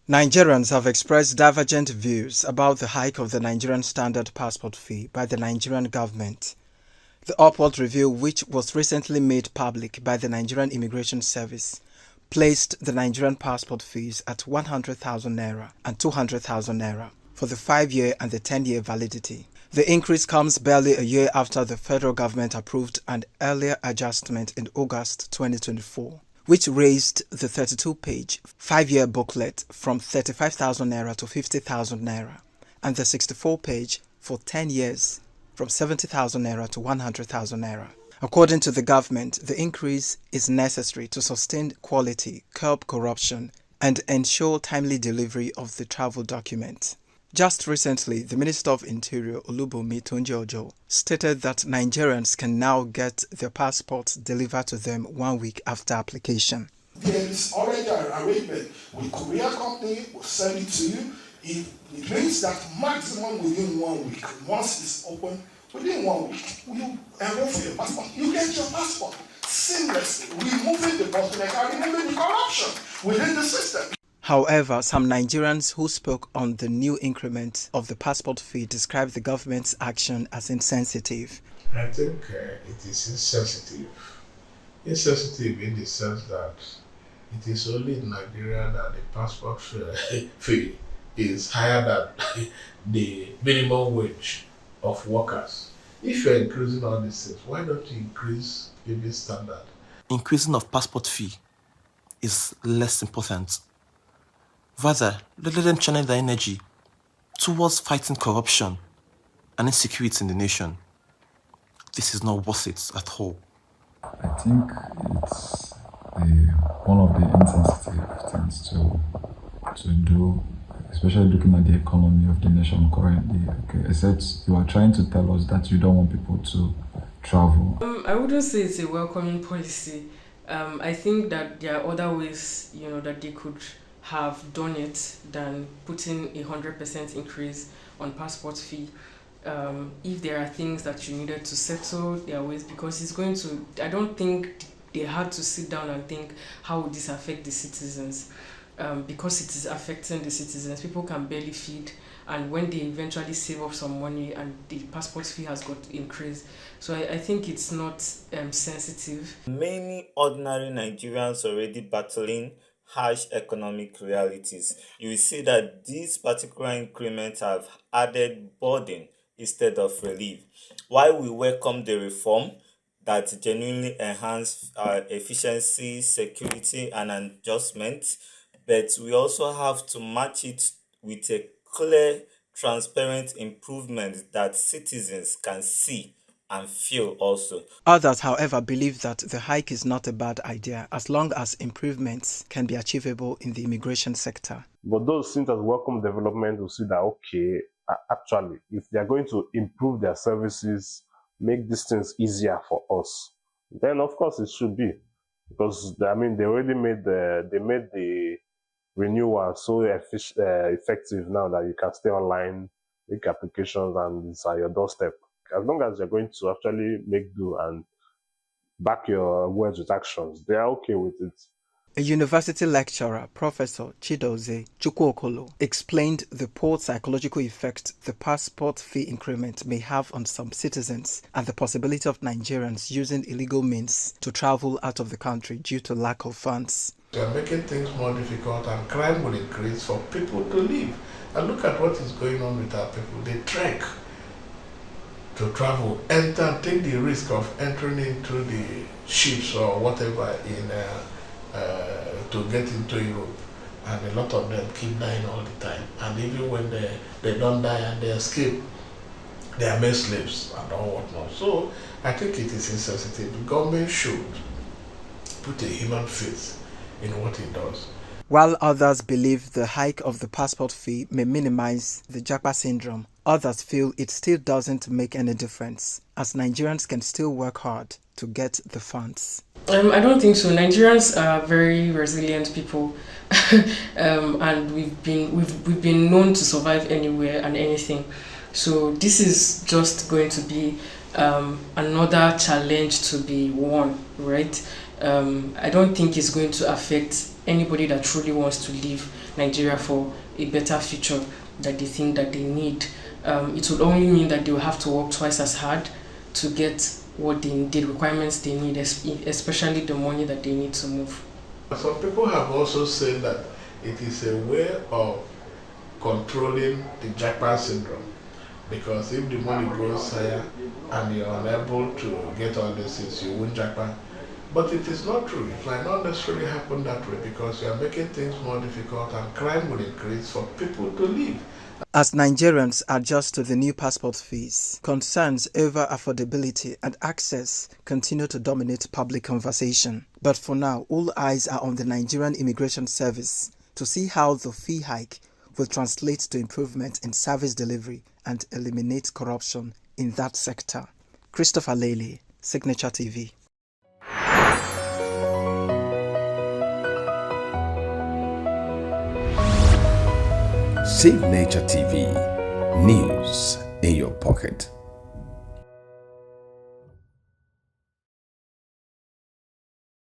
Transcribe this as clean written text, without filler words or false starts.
Nigerians have expressed divergent views about the hike of the Nigerian standard passport fee by the Nigerian government. The upward review, which was recently made public by the Nigerian Immigration Service, placed the Nigerian passport fees at 100,000 naira and 200,000 naira for the 5-year and the 10-year validity. The increase comes barely a year after the federal government approved an earlier adjustment in August 2024, which raised the 32-page 5-year booklet from 35,000 naira to 50,000 naira and the 64-page for 10 years from 70,000 naira to 100,000 naira. According to the government, the increase is necessary to sustain quality, curb corruption, and ensure timely delivery of the travel document. Just recently, the Minister of Interior, Olubunmi Tunji-Ojo, stated that Nigerians can now get their passports delivered to them 1 week after application. There is already an arrangement with courier company will send it to you. It means that maximum within 1 week, once it's open, within 1 week, you enroll for your passport. You get your passport seamlessly, removing the bottleneck and removing the corruption within the system. However, some Nigerians who spoke on the new increment of the passport fee described the government's action as insensitive. I think it is insensitive. Insensitive in the sense that it is only in Nigeria that the passport fee is higher than the minimum wage of workers. If you are increasing all these things, why don't you increase living standard? Increasing of passport fee is less important. Rather, let them channel their energy towards fighting corruption and insecurity in the nation. This is not worth it at all. I think it's one of the insensitive things to do, especially looking at the economy of the nation currently. Okay, except you are trying to tell us that you don't want people to travel. I wouldn't say it's a welcoming policy. I think that there are other ways, that they could have done it than putting 100% increase on passport fee. If there are things that you needed to settle, there are ways, because it's going to, I don't think they had to sit down and think, how would this affect the citizens? Because it is affecting the citizens. People can barely feed, and when they eventually save up some money and the passport fee has got increased. So I think it's not sensitive. Many ordinary Nigerians already battling harsh economic realities. You will see that these particular increments have added burden instead of relief. While we welcome the reform that genuinely enhance efficiency, security, and adjustment, but we also have to match it with a clear, transparent improvement that citizens can see and feel also. Others, however, believe that the hike is not a bad idea as long as improvements can be achievable in the immigration sector. But those seen as welcome development will see that, okay, actually, if they are going to improve their services, make these things easier for us, then of course it should be. Because, they already made the renewal so effective now that you can stay online, make applications, and it's at your doorstep. As long as you're going to actually make do and back your words with actions, they are okay with it. A university lecturer, Professor Chidozie Chukwuokolo, explained the poor psychological effect the passport fee increment may have on some citizens and the possibility of Nigerians using illegal means to travel out of the country due to lack of funds. They are making things more difficult and crime will increase for people to live. And look at what is going on with our people. They trek to travel, take the risk of entering into the ships or whatever to get into Europe, and a lot of them keep dying all the time. And even when they don't die and they escape, they are made slaves and all whatnot. So I think it is insensitive. The government should put a human faith in what it does. While others believe the hike of the passport fee may minimize the Japa syndrome, others feel it still doesn't make any difference, as Nigerians can still work hard to get the funds. I don't think so. Nigerians are very resilient people, and we've been known to survive anywhere and anything. So this is just going to be another challenge to be won, right? I don't think it's going to affect anybody that truly wants to leave Nigeria for a better future that they think that they need. It would only mean that they will have to work twice as hard to get what the requirements they need, especially the money that they need to move. Some people have also said that it is a way of controlling the jackpot syndrome, because if the money goes higher and you're unable to get all this things, you won't jackpot. But it is not true. It might not necessarily happen that way, because you are making things more difficult and crime will increase for people to live. As Nigerians adjust to the new passport fees, concerns over affordability and access continue to dominate public conversation. But for now, all eyes are on the Nigerian Immigration Service to see how the fee hike will translate to improvement in service delivery and eliminate corruption in that sector. Christopher Lele, Signature TV. Signature TV, news in your pocket.